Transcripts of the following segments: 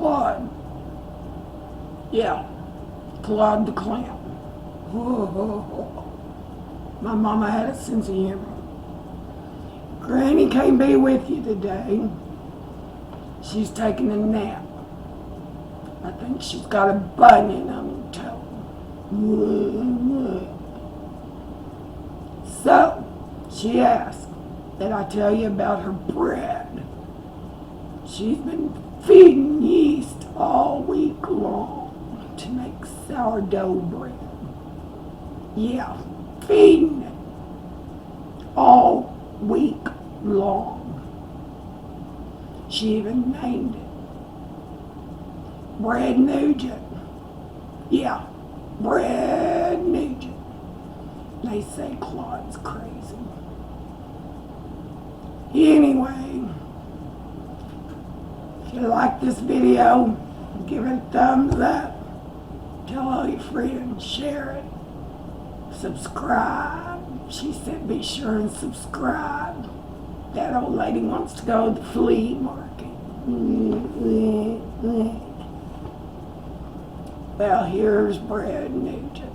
Claude. Yeah, Claude the Clown. My mama had a sense of humor. Granny can't be with you today. She's taking a nap. I think she's got a bunion on her toe. So, she asked that I tell you about her bread. She's been feeding yeast all week long to make sourdough bread. Yeah, feeding it all week long. She even named it Bread Nugent. Yeah, Bread Nugent. They say Claude's crazy. Anyway, if you like this video, give it a thumbs up. Tell all your friends, share it. Subscribe. She said be sure and subscribe. That old lady wants to go to the flea market. Well, here's Bread Nugent.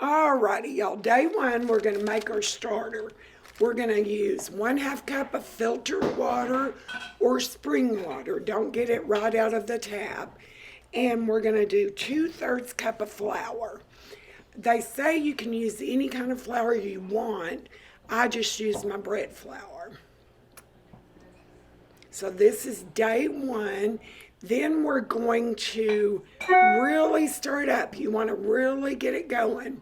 Alrighty, y'all. Day one, we're going to make our starter. We're going to use 1/2 cup of filtered water or spring water. Don't get it right out of the tap. And we're going to do 2/3 cup of flour. They say you can use any kind of flour you want. I just use my bread flour. So this is day one. Then we're going to really stir it up. You want to really get it going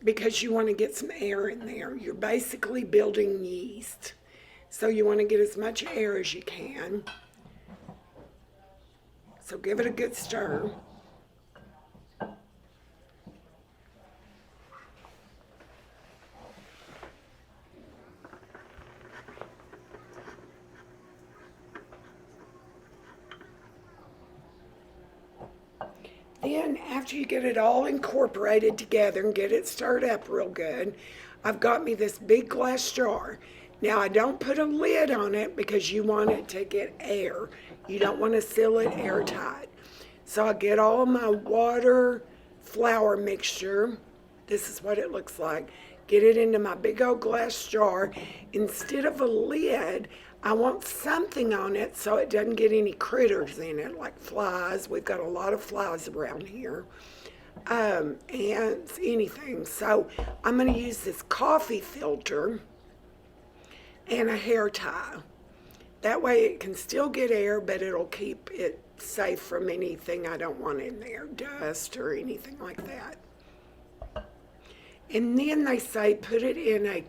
because you want to get some air in there. You're basically building yeast. So you want to get as much air as you can. So give it a good stir. Then after you get it all incorporated together and get it stirred up real good, I've got me this big glass jar. Now I don't put a lid on it because you want it to get air. You don't want to seal it airtight. So I get all my water, flour mixture. This is what it looks like. Get it into my big old glass jar. Instead of a lid, I want something on it so it doesn't get any critters in it, like flies. We've got a lot of flies around here. Ants, anything. So I'm going to use this coffee filter and a hair tie. That way it can still get air, but it'll keep it safe from anything I don't want in there, dust or anything like that. And then they say put it in a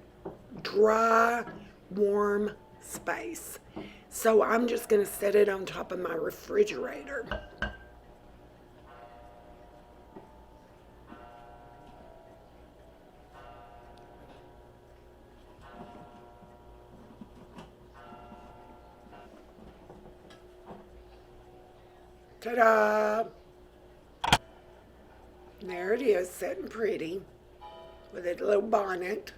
dry, warm space. So I'm just going to set it on top of my refrigerator. Ta-da! There it is, sitting pretty with a little bonnet.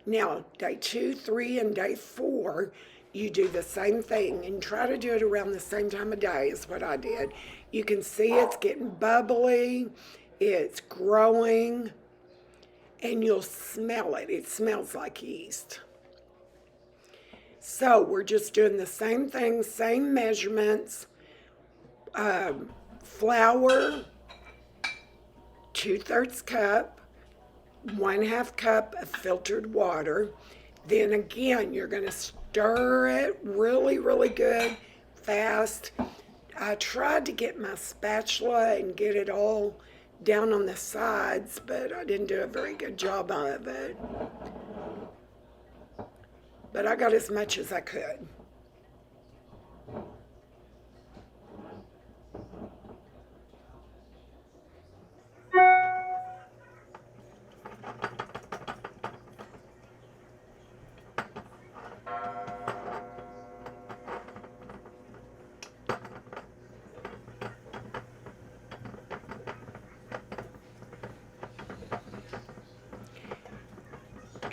Now, day 2, 3, and day 4, you do the same thing and try to do it around the same time of day is what I did. You can see it's getting bubbly, it's growing, and you'll smell it. It smells like yeast. So we're just doing the same thing, same measurements. Flour, 2/3 cup, 1/2 cup of filtered water. Then again, you're going to stir it really, really good, fast. I tried to get my spatula and get it all down on the sides, but I didn't do a very good job of it. But I got as much as I could.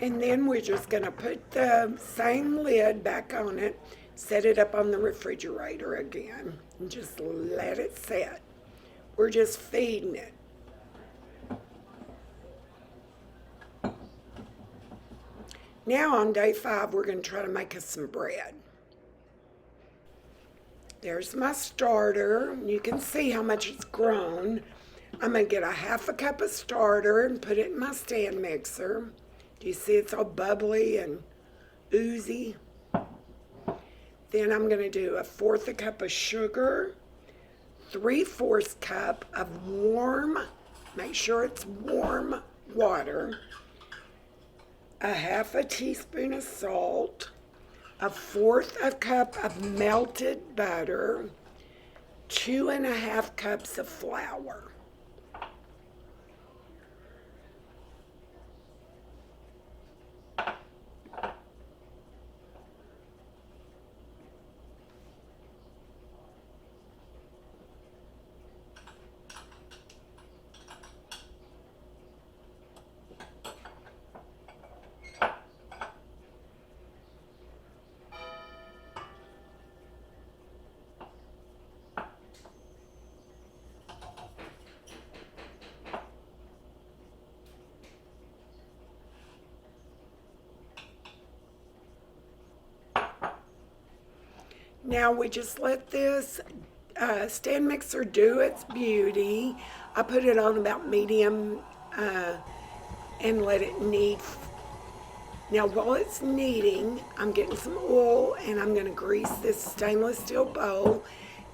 And then we're just going to put the same lid back on it, set it up on the refrigerator again, and just let it set. We're just feeding it. Now on day 5, we're going to try to make us some bread. There's my starter. You can see how much it's grown. I'm going to get a 1/2 cup of starter and put it in my stand mixer. Do you see it's all bubbly and oozy? Then I'm going to do 1/4 cup of sugar, 3/4 cup of warm, make sure it's warm water, a 1/2 teaspoon of salt, 1/4 cup of melted butter, 2 1/2 cups of flour. Now we just let this stand mixer do its beauty. I put it on about medium and let it knead. Now while it's kneading, I'm getting some oil and I'm going to grease this stainless steel bowl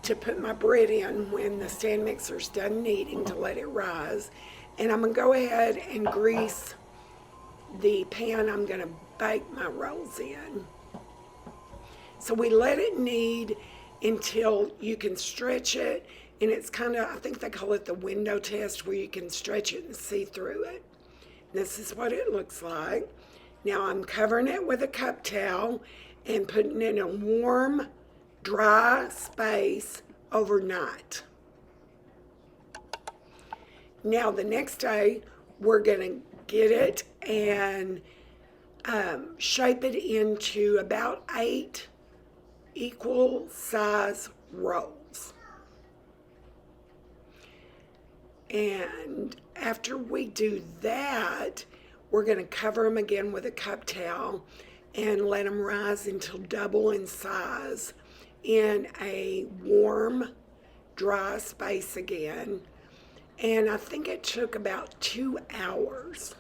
to put my bread in when the stand mixer's done kneading to let it rise. And I'm going to go ahead and grease the pan I'm going to bake my rolls in. So we let it knead until you can stretch it, and it's kind of, I think they call it the window test, where you can stretch it and see through it. This is what it looks like. Now I'm covering it with a cup towel and putting it in a warm, dry space overnight. Now the next day, we're gonna get it and shape it into about 8 equal size rolls. And after we do that, we're going to cover them again with a cup towel and let them rise until double in size in a warm, dry space again. And I think it took about 2 hours.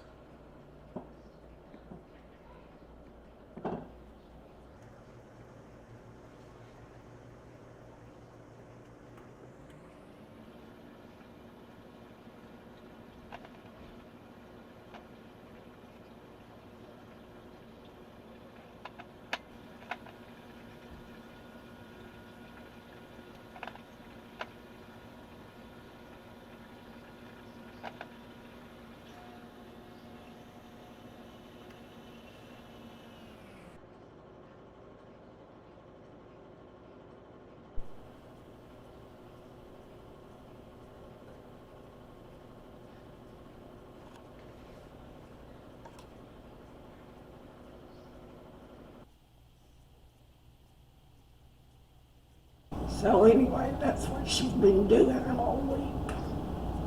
So anyway, that's what she's been doing all week,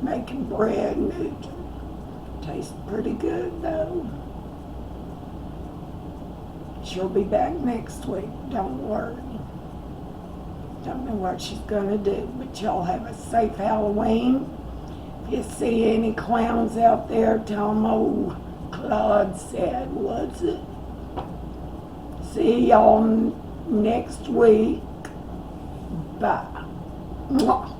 making bread and it tastes pretty good though. She'll be back next week, don't worry. Don't know what she's gonna do, but y'all have a safe Halloween. If you see any clowns out there, tell them old Claude said, was it? See y'all next week. Bye. Mwah.